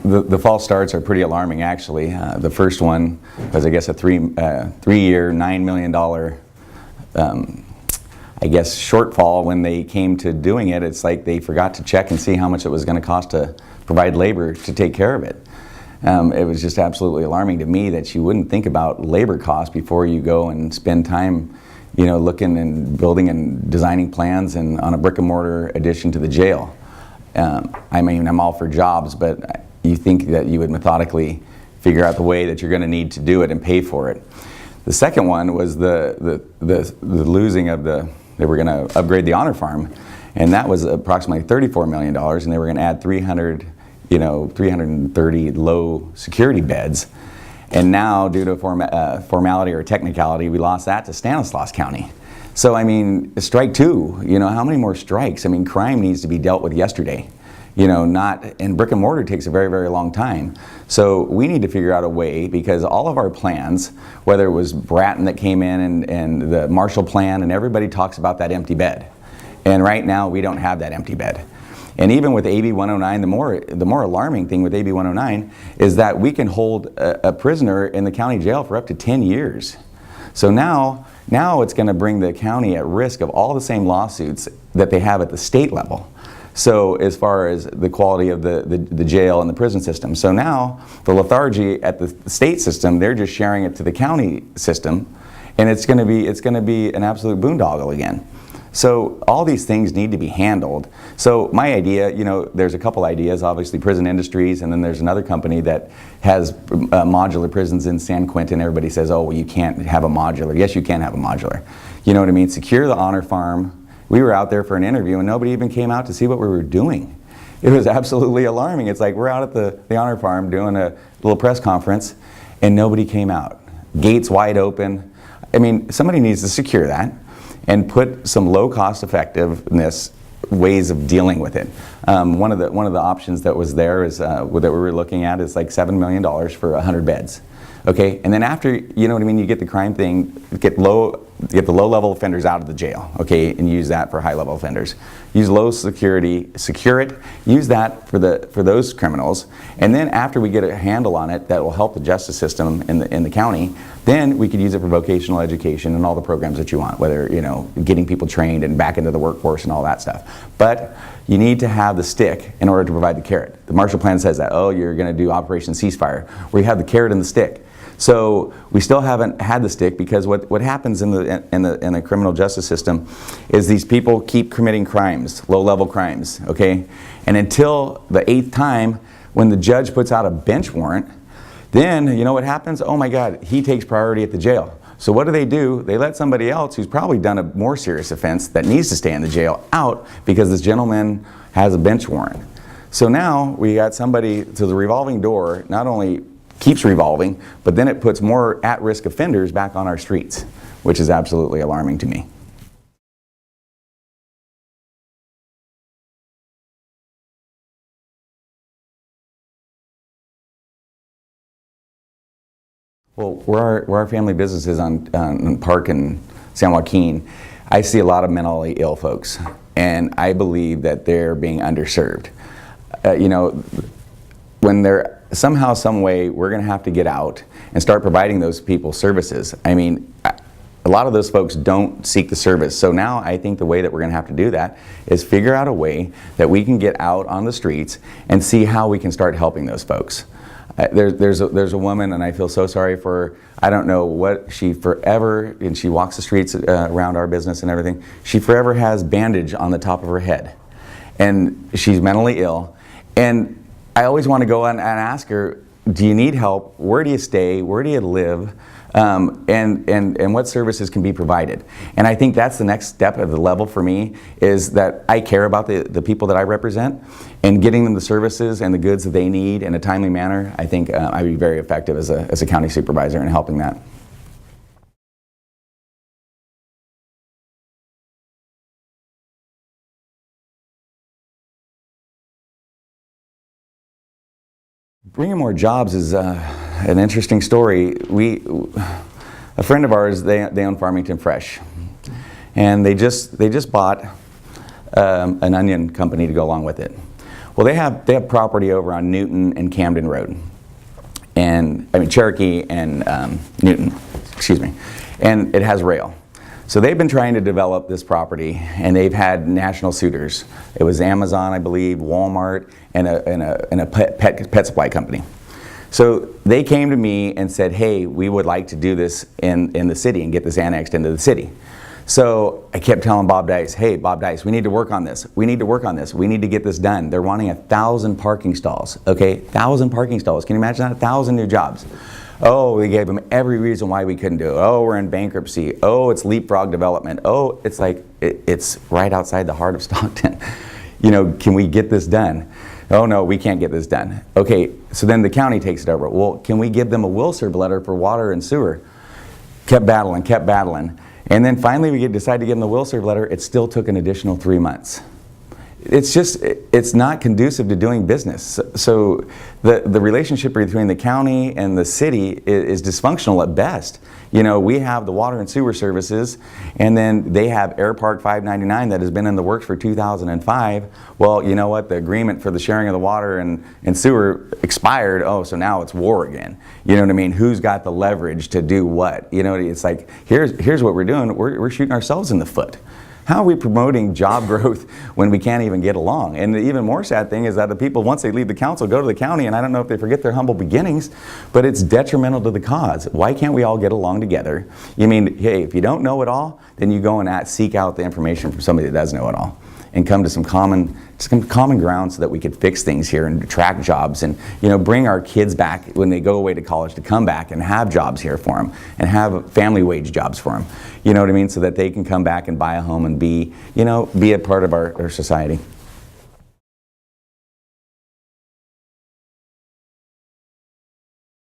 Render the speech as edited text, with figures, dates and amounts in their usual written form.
The false starts are pretty alarming, actually. The first one was, I guess, a three-year, $9 million, I guess, shortfall. When they came to doing it, it's like they forgot to check and see how much it was going to cost to provide labor to take care of it. It was just absolutely alarming to me that you wouldn't think about labor costs before you go and spend time, you know, looking and building and designing plans and on a brick and mortar addition to the jail. I mean, I'm all for jobs, but you think that you would methodically figure out the way that you're going to need to do it and pay for it. The second one was the losing of they were going to upgrade the honor farm, and that was approximately $34 million, and they were going to add 330 low security beds. And now, due to a formality or technicality, we lost that to Stanislaus County. So, I mean, strike two, you know, how many more strikes? I mean, crime needs to be dealt with yesterday. You know, and brick and mortar takes a very, very long time. So we need to figure out a way, because all of our plans, whether it was Bratton that came in and the Marshall Plan, and everybody talks about that empty bed. And right now, we don't have that empty bed. And even with AB 109, the more alarming thing with AB 109 is that we can hold a prisoner in the county jail for up to 10 years. So now it's going to bring the county at risk of all the same lawsuits that they have at the state level. So as far as the quality of the jail and the prison system. So now the lethargy at the state system, they're just sharing it to the county system, and it's going to be an absolute boondoggle again. So all these things need to be handled. So my idea, you know, there's a couple ideas, obviously Prison Industries, and then there's another company that has modular prisons in San Quentin. Everybody says, oh, well, you can't have a modular. Yes, you can have a modular. You know what I mean? Secure the honor farm. We were out there for an interview and nobody even came out to see what we were doing. It was absolutely alarming. It's like we're out at the honor farm doing a little press conference and nobody came out. Gates wide open. I mean, somebody needs to secure that and put some low cost effectiveness ways of dealing with it. One of the options that was there is that we were looking at is like $7 million for 100 beds. Okay, and then after, you know what I mean, you get the crime thing, get the low level offenders out of the jail, okay, and use that for high level offenders. Use low security, secure it, use that for those criminals, and then after we get a handle on it that will help the justice system in the county, then we could use it for vocational education and all the programs that you want, whether, you know, getting people trained and back into the workforce and all that stuff. But you need to have the stick in order to provide the carrot. The Marshall Plan says that, oh, you're going to do Operation Ceasefire, where you have the carrot and the stick. So we still haven't had the stick, because what happens in the criminal justice system is these people keep committing crimes, low-level crimes, okay? And until the 8th time, when the judge puts out a bench warrant, then you know what happens? Oh my God, he takes priority at the jail. So what do? They let somebody else who's probably done a more serious offense that needs to stay in the jail out because this gentleman has a bench warrant. So now we got somebody, to the revolving door, not only keeps revolving, but then it puts more at-risk offenders back on our streets, which is absolutely alarming to me. Well, where our family business is on Park and San Joaquin, I see a lot of mentally ill folks, and I believe that they're being underserved. You know, when they're somehow, some way, we're going to have to get out and start providing those people services. I mean, a lot of those folks don't seek the service. So now I think the way that we're going to have to do that is figure out a way that we can get out on the streets and see how we can start helping those folks. There's a woman, and I feel so sorry for her. I don't know what she forever, and she walks the streets around our business and everything, she forever has bandage on the top of her head. And she's mentally ill. And I always want to go and ask her, do you need help? Where do you stay? Where do you live? And what services can be provided? And I think that's the next step of the level for me, is that I care about the people that I represent, and getting them the services and the goods that they need in a timely manner. I think I'd be very effective as a county supervisor in helping that. Bringing more jobs is an interesting story. A friend of ours, they own Farmington Fresh, and they just bought an onion company to go along with it. Well, they have property over on Newton and Camden Road, and I mean Cherokee and Newton, excuse me, and it has rail. So they've been trying to develop this property, and they've had national suitors. It was Amazon, I believe, Walmart, and a pet supply company. So they came to me and said, hey, we would like to do this in the city and get this annexed into the city. So I kept telling Bob Dice, hey, Bob Dice, we need to work on this. We need to work on this. We need to get this done. They're wanting 1,000 parking stalls, okay? 1,000 parking stalls. Can you imagine that? 1,000 new jobs. Oh, we gave them every reason why we couldn't do it. Oh, we're in bankruptcy. Oh, it's leapfrog development. Oh, it's like, it's right outside the heart of Stockton. You know, can we get this done? Oh no, we can't get this done. Okay, so then the county takes it over. Well, can we give them a will serve letter for water and sewer? Kept battling, kept battling. And then finally we decided to give them the will serve letter. It still took an additional 3 months. It's just, it's not conducive to doing business. So the relationship between the county and the city is dysfunctional at best. You know, we have the water and sewer services, and then they have Air Park 599 that has been in the works for 2005. Well, you know what, the agreement for the sharing of the water and sewer expired. Oh, so now it's war again. You know what I mean? Who's got the leverage to do what? You know, it's like, here's what we're doing. We're shooting ourselves in the foot. How are we promoting job growth when we can't even get along? And the even more sad thing is that the people, once they leave the council, go to the county, and I don't know if they forget their humble beginnings, but it's detrimental to the cause. Why can't we all get along together? You mean, hey, if you don't know it all, then you go and seek out the information from somebody that does know it all, and come to some common ground so that we could fix things here and attract jobs, and, you know, bring our kids back when they go away to college to come back and have jobs here for them, and have family wage jobs for them. You know what I mean? So that they can come back and buy a home and be, you know, be a part of our society.